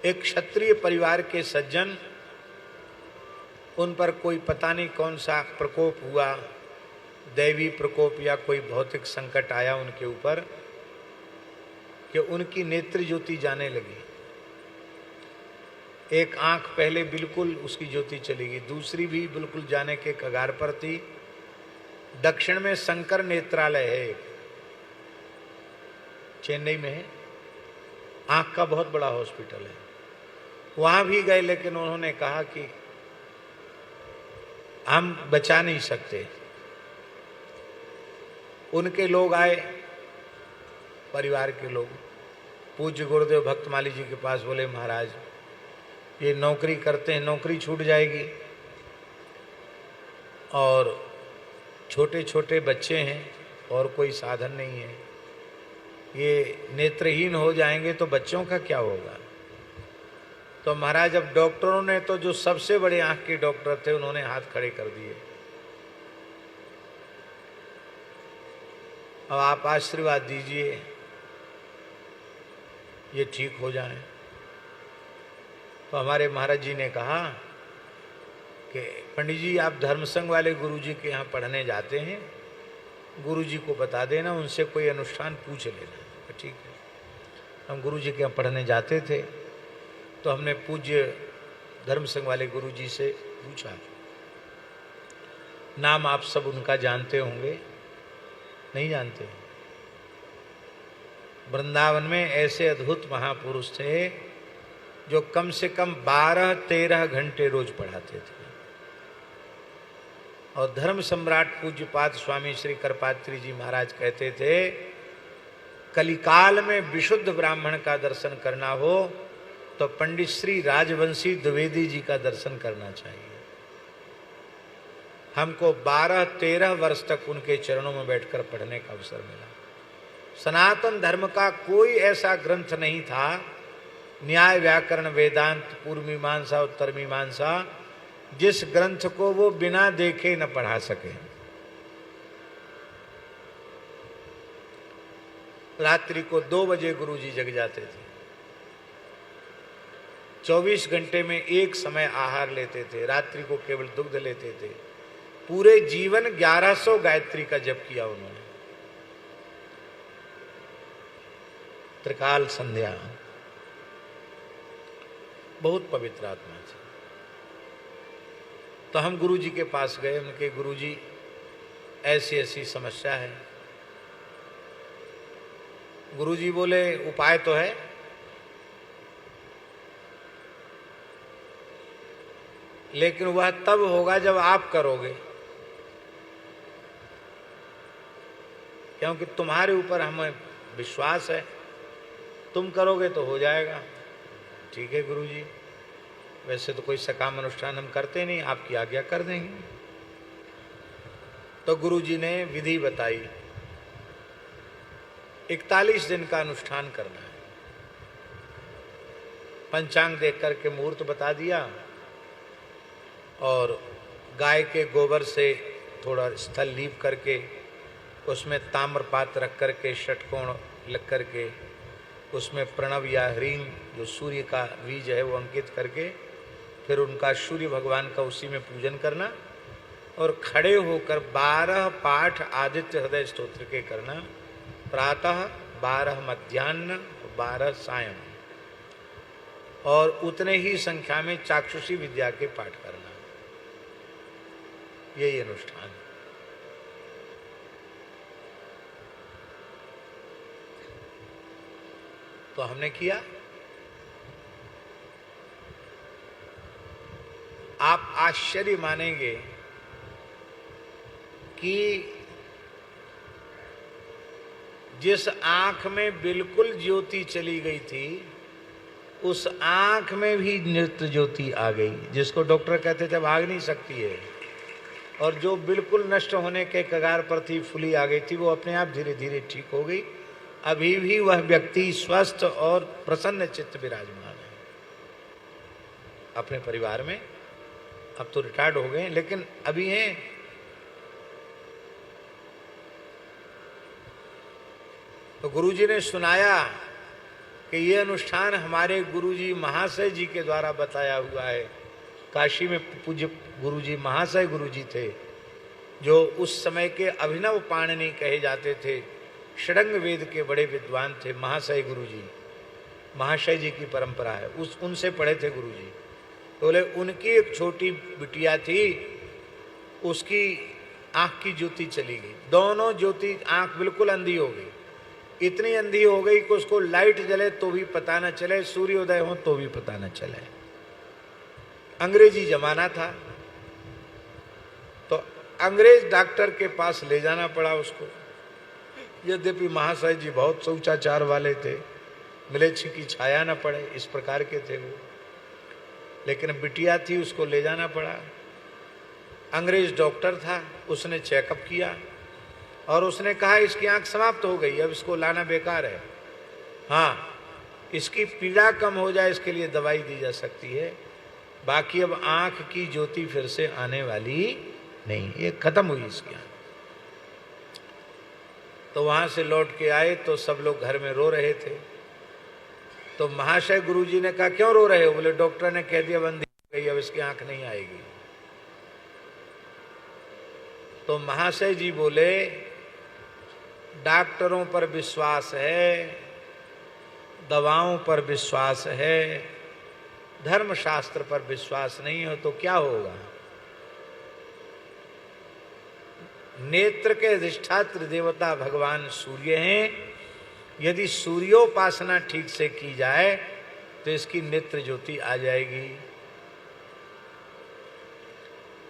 एक क्षत्रिय परिवार के सज्जन, उन पर कोई पता नहीं कौन सा प्रकोप हुआ, दैवी प्रकोप या कोई भौतिक संकट आया उनके ऊपर कि उनकी नेत्र ज्योति जाने लगी। एक आंख पहले बिल्कुल उसकी ज्योति चली गई, दूसरी भी बिल्कुल जाने के कगार पर थी। दक्षिण में शंकर नेत्रालय है, चेन्नई में है, आंख का बहुत बड़ा हॉस्पिटल है। वहां भी गए, लेकिन उन्होंने कहा कि हम बचा नहीं सकते। उनके लोग आए, परिवार के लोग, पूज्य गुरुदेव भक्तमाली जी के पास, बोले महाराज ये नौकरी करते हैं, नौकरी छूट जाएगी और छोटे छोटे बच्चे हैं और कोई साधन नहीं है, ये नेत्रहीन हो जाएंगे तो बच्चों का क्या होगा। तो महाराज अब डॉक्टरों ने तो, जो सबसे बड़े आंख के डॉक्टर थे, उन्होंने हाथ खड़े कर दिए, अब आप आशीर्वाद दीजिए ये ठीक हो जाए। तो हमारे महाराज जी ने कहा कि पंडित जी आप धर्मसंघ वाले गुरुजी के यहाँ पढ़ने जाते हैं, गुरुजी को बता देना, उनसे कोई अनुष्ठान पूछ लेना। ठीक है। हम गुरुजी के यहाँ पढ़ने जाते थे, तो हमने पूज्य धर्मसंघ वाले गुरुजी से पूछा, नाम आप सब उनका जानते होंगे? नहीं जानते। वृंदावन में ऐसे अद्भुत महापुरुष थे जो कम से कम 12-13 घंटे रोज पढ़ाते थे। और धर्म सम्राट पूज्यपाद स्वामी श्री करपात्री जी महाराज कहते थे, कलिकाल में विशुद्ध ब्राह्मण का दर्शन करना हो तो पंडित श्री राजवंशी द्विवेदी जी का दर्शन करना चाहिए। हमको 12-13 वर्ष तक उनके चरणों में बैठकर पढ़ने का अवसर मिला। सनातन धर्म का कोई ऐसा ग्रंथ नहीं था, न्याय व्याकरण वेदांत पूर्व मीमांसा उत्तर मीमांसा, जिस ग्रंथ को वो बिना देखे न पढ़ा सके। रात्रि को 2 बजे गुरुजी जग जाते थे, 24 घंटे में एक समय आहार लेते थे, रात्रि को केवल दुग्ध लेते थे। पूरे जीवन 1100 गायत्री का जप किया उन्होंने। त्रिकाल संध्या, बहुत पवित्र आत्मा थी। तो हम गुरुजी के पास गए, उनके गुरुजी ऐसी ऐसी समस्या है। गुरुजी बोले उपाय तो है, लेकिन वह तब होगा जब आप करोगे, क्योंकि तुम्हारे ऊपर हमें विश्वास है, तुम करोगे तो हो जाएगा। ठीक है गुरुजी, वैसे तो कोई सकाम अनुष्ठान हम करते नहीं, आपकी आज्ञा कर देंगे। तो गुरुजी ने विधि बताई, 41 दिन का अनुष्ठान करना है। पंचांग देख करके मुहूर्त बता दिया और गाय के गोबर से थोड़ा स्थल लीप करके उसमें ताम्रपात रख करके षटकोण लग करके उसमें प्रणव या ह्रीं जो सूर्य का बीज है वो अंकित करके फिर उनका सूर्य भगवान का उसी में पूजन करना और खड़े होकर 12 पाठ आदित्य हृदय स्तोत्र के करना, प्रातः 12 मध्याह्न 12 सायं, और उतने ही संख्या में चाक्षुषी विद्या के पाठ करना। यही अनुष्ठान। तो हमने किया। आप आश्चर्य मानेंगे कि जिस आंख में बिल्कुल ज्योति चली गई थी उस आंख में भी नृत्य ज्योति आ गई, जिसको डॉक्टर कहते थे भाग नहीं सकती है, और जो बिल्कुल नष्ट होने के कगार पर थी, फुली आ गई थी, वो अपने आप धीरे धीरे ठीक हो गई। अभी भी वह व्यक्ति स्वस्थ और प्रसन्न चित्त विराजमान है अपने परिवार में। अब तो रिटायर्ड हो गए लेकिन अभी हैं। तो गुरुजी ने सुनाया कि ये अनुष्ठान हमारे गुरुजी महाशय जी के द्वारा बताया हुआ है। काशी में पूज्य गुरुजी महाशय गुरुजी थे, जो उस समय के अभिनव पाणिनि कहे जाते थे, षडंग वेद के बड़े विद्वान थे। महाशय गुरुजी, महाशय जी की परंपरा है, उनसे पढ़े थे गुरुजी। बोले उनकी एक छोटी बिटिया थी, उसकी आंख की ज्योति चली गई, दोनों ज्योति, आंख बिल्कुल अंधी हो गई। इतनी अंधी हो गई कि उसको लाइट जले तो भी पता न चले, सूर्योदय हो तो भी पता न चले। अंग्रेजी जमाना था, तो अंग्रेज डॉक्टर के पास ले जाना पड़ा उसको। यद्यपि महाशय जी बहुत शौचाचार वाले थे, मिलेच्छी की छाया न पड़े, इस प्रकार के थे वो, लेकिन बिटिया थी, उसको ले जाना पड़ा। अंग्रेज डॉक्टर था, उसने चेकअप किया और उसने कहा इसकी आंख समाप्त हो गई, अब इसको लाना बेकार है। हाँ, इसकी पीड़ा कम हो जाए इसके लिए दवाई दी जा सकती है, बाकी अब आंख की ज्योति फिर से आने वाली नहीं, ये खत्म हुई इसकी आंख। तो वहां से लौट के आए तो सब लोग घर में रो रहे थे। तो महाशय गुरुजी ने कहा क्यों रो रहे हो? बोले डॉक्टर ने कह दिया बंदी हो गई, अब इसकी आंख नहीं आएगी। तो महाशय जी बोले डॉक्टरों पर विश्वास है, दवाओं पर विश्वास है, धर्मशास्त्र पर विश्वास नहीं हो तो क्या होगा? नेत्र के अधिष्ठात्र देवता भगवान सूर्य हैं, यदि सूर्योपासना ठीक से की जाए तो इसकी नेत्र ज्योति आ जाएगी।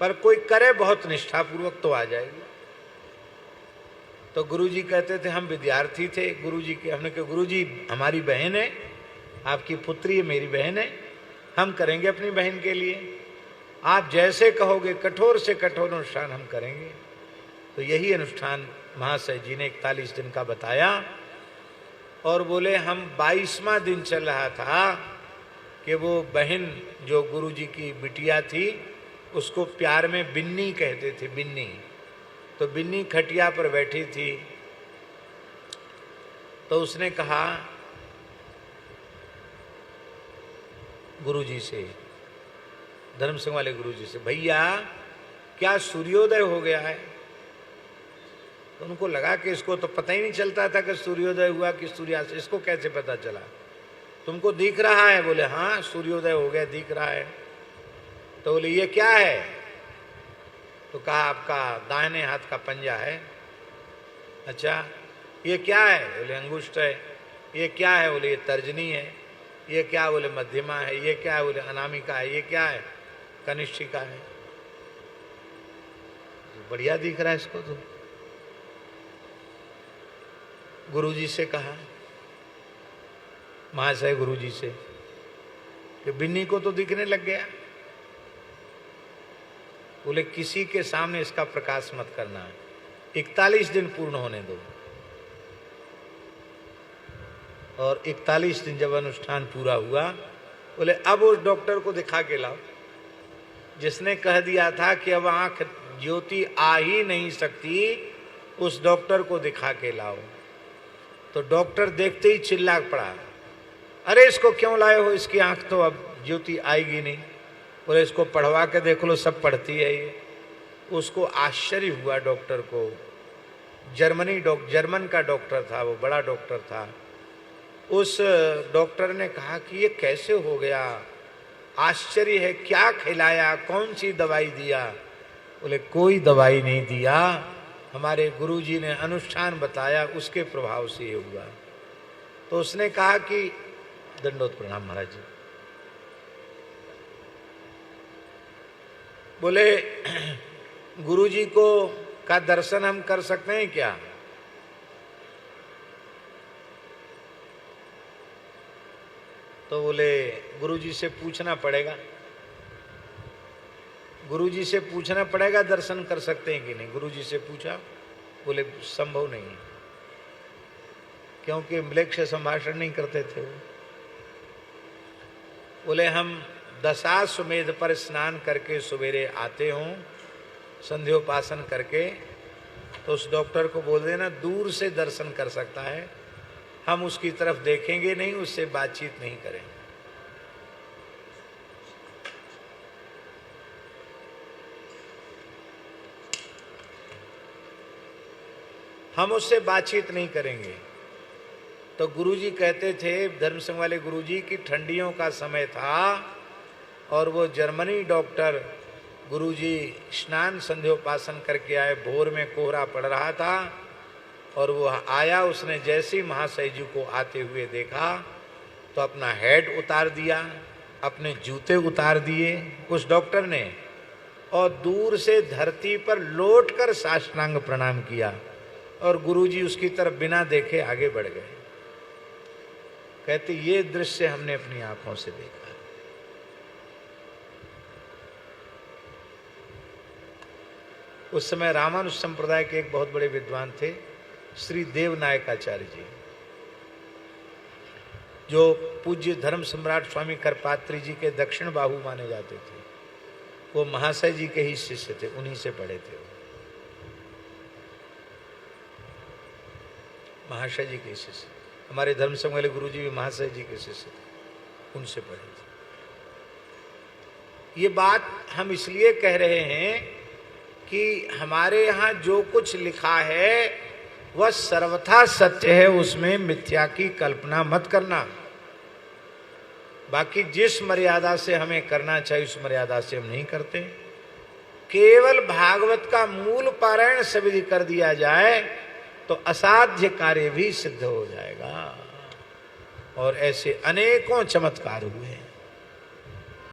पर कोई करे बहुत निष्ठापूर्वक तो आ जाएगी। तो गुरुजी कहते थे, हम विद्यार्थी थे गुरुजी के, हमने कहा गुरुजी हमारी बहन है, आपकी पुत्री है, मेरी बहन है, हम करेंगे अपनी बहन के लिए, आप जैसे कहोगे कठोर से कठोर अनुष्ठान हम करेंगे। तो यही अनुष्ठान महाशय जी ने 41 दिन का बताया और बोले हम 22वां दिन चल रहा था कि वो बहन जो गुरुजी की बिटिया थी उसको प्यार में बिन्नी कहते थे, बिन्नी। तो बिन्नी खटिया पर बैठी थी, तो उसने कहा गुरुजी से, धर्म सिंह वाले गुरुजी से, भैया क्या सूर्योदय हो गया है? तो उनको लगा कि इसको तो पता ही नहीं चलता था कि सूर्योदय हुआ कि सूर्यास्त, इसको कैसे पता चला? तुमको दिख रहा है? बोले हाँ सूर्योदय हो गया, दिख रहा है। तो बोले ये क्या है? तो कहा आपका दाहिने हाथ का पंजा है। अच्छा ये क्या है? बोले अंगुष्ठ है। ये क्या है? बोले ये तर्जनी है। ये क्या? बोले मध्यमा है। ये क्या है? बोले अनामिका है। ये क्या है? कनिष्ठिका है। बढ़िया दिख रहा है इसको। तो गुरुजी से कहा, महाशय गुरुजी से, कि बिन्नी को तो दिखने लग गया। बोले किसी के सामने इसका प्रकाश मत करना, 41 दिन पूर्ण होने दो। और 41 दिन जब अनुष्ठान पूरा हुआ, बोले अब उस डॉक्टर को दिखा के लाओ जिसने कह दिया था कि अब आंख ज्योति आ ही नहीं सकती, उस डॉक्टर को दिखा के लाओ। तो डॉक्टर देखते ही चिल्ला पड़ा, अरे इसको क्यों लाए हो, इसकी आंख तो अब ज्योति आएगी नहीं। बोले इसको पढ़वा के देख लो, सब पढ़ती है ये। उसको आश्चर्य हुआ डॉक्टर को। जर्मन का डॉक्टर था वो, बड़ा डॉक्टर था। उस डॉक्टर ने कहा कि ये कैसे हो गया, आश्चर्य है, क्या खिलाया, कौन सी दवाई दिया? बोले कोई दवाई नहीं दिया, हमारे गुरुजी ने अनुष्ठान बताया, उसके प्रभाव से ये हुआ। तो उसने कहा कि दंडोत प्रणाम महाराज जी। बोले गुरुजी को का दर्शन हम कर सकते हैं क्या? तो बोले गुरुजी से पूछना पड़ेगा, गुरुजी से पूछना पड़ेगा दर्शन कर सकते हैं कि नहीं। गुरुजी से पूछा, बोले संभव नहीं, क्योंकि म्लेच्छ संभाषण नहीं करते थे वो। बोले हम दशाश्वमेध पर स्नान करके सवेरे आते हों संध्योपासन करके, तो उस डॉक्टर को बोल देना दूर से दर्शन कर सकता है, हम उसकी तरफ देखेंगे नहीं, उससे बातचीत नहीं करेंगे। हम उससे बातचीत नहीं करेंगे। तो गुरुजी कहते थे, धर्म संघ वाले गुरुजी, की ठंडियों का समय था और वो जर्मनी डॉक्टर गुरुजी स्नान संध्योपासन करके आए, भोर में कोहरा पड़ रहा था और वो आया, उसने जैसे ही महाशय जी को आते हुए देखा तो अपना हेड उतार दिया, अपने जूते उतार दिए उस डॉक्टर ने, और दूर से धरती पर लौट कर साष्टांग प्रणाम किया और गुरुजी उसकी तरफ बिना देखे आगे बढ़ गए। कहते ये दृश्य हमने अपनी आंखों से देखा। उस समय रामानुज संप्रदाय के एक बहुत बड़े विद्वान थे, श्री देवनायकाचार्य जी, जो पूज्य धर्म सम्राट स्वामी करपात्री जी के दक्षिण बाहु माने जाते थे। वो महाशय जी के ही शिष्य थे, उन्हीं से पढ़े थे। महाशय जी के शिष्य, हमारे धर्म संघ वाले गुरु जी भी महाशय जी के शिष्य थे, उनसे पढ़े थे। ये बात हम इसलिए कह रहे हैं कि हमारे यहाँ जो कुछ लिखा है वह सर्वथा सत्य है, उसमें मिथ्या की कल्पना मत करना। बाकी जिस मर्यादा से हमें करना चाहिए उस मर्यादा से हम नहीं करते। केवल भागवत का मूल पारायण सविधि कर दिया जाए तो असाध्य कार्य भी सिद्ध हो जाएगा, और ऐसे अनेकों चमत्कार हुए हैं।